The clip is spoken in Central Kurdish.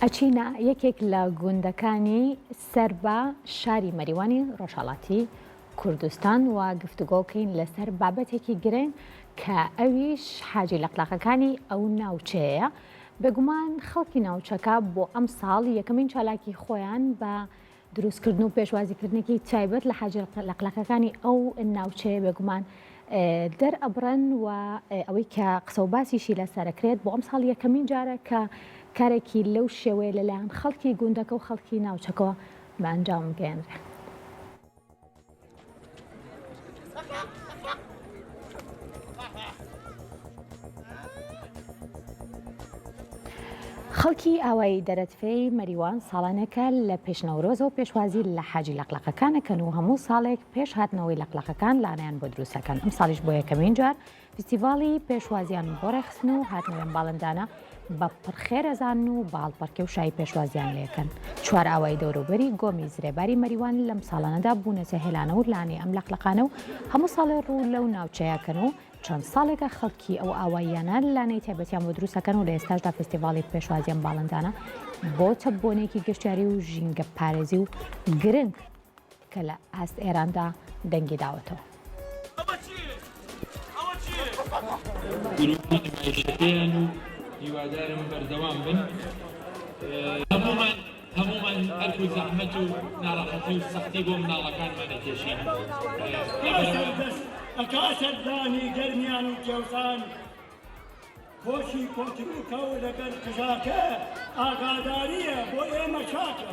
ئەچینە یەکێک لە گوندەکانی سەر بە شاری مەریوانی ڕۆژهەڵاتی کوردستان و گفتوگۆکەین لەسەر بابەتێکی گرنگ کە ئەویش حاجی لەقلاقەکانی ئەو ناوچەیە. بێگومان خەڵکی ناوچەکە بۆ ئەم ساڵ یەکەمین چالاکی خۆیان بە دروستکردن و پێشوازیکردنێکی تایبەت لە حاجی لەقلاقەکانی ئەو ناوچەیە بێگومان دەرئەبڕن و ئەوەی کە قسە و باسیشی لەسەرەکرێت بۆ ئەم ساڵ یەکەمین جارە کە کارێکی لەو شێوەیە لەلایەن خەڵکی گوندەکە و خەڵکی ناوچەکەەوە بە ئەنجام گەێنرێ. خەڵکی ئاوایی دەرەتفەی مەریوان ساڵانێکە لە پێشنەورۆز و پێشوازی لە حاجی لەقلاقەکانەکەن و هەموو ساڵێک پێش هاتنەوەی لەقلاقەکان لانەیان بۆ دروستەکەن. ئەم ساڵیش بۆ یەکەمین جار فستیڤاڵی پێشوازیان بۆ ڕێخستن و هاتنەوەیان باڵندانە بە پڕخێرەزان و باڵپەرکە و شای پێشوازیان لێکەن. چوار ئاوایی دەوروبەری گۆمی زرێباری مەریوان لەم ساڵانەدا بوونەتە هێلانە و لانەی ئەم لەقلەقانە و هەموو ساڵێ ڕوو لەو ناوچەیەکەن و چەند ساڵێکە خەڵکی ئەو ئاواییانە لانەی تایبەتیان بۆ دروستەکەن و لە ئێستاشدا فستیڤاڵی پێشوازیان باڵندانە بۆتە بۆنێکی گەشتیاری و ژینگە پارێزی و گرنگ کە لە ئاست ئێراندا دەنگی داوەتەوە. هیوادارم بەردەوام بن هەمومان هەرکو زەحمەت و ناڕەحەتی و سەختی بۆ مناڵەکانمانە کێشین. ئەکاسەردانی گەرمیان و جێوزان خۆشی کۆتروکە و لەگەر قژاکە ئاگاداریە بۆ ئێمە چاکە.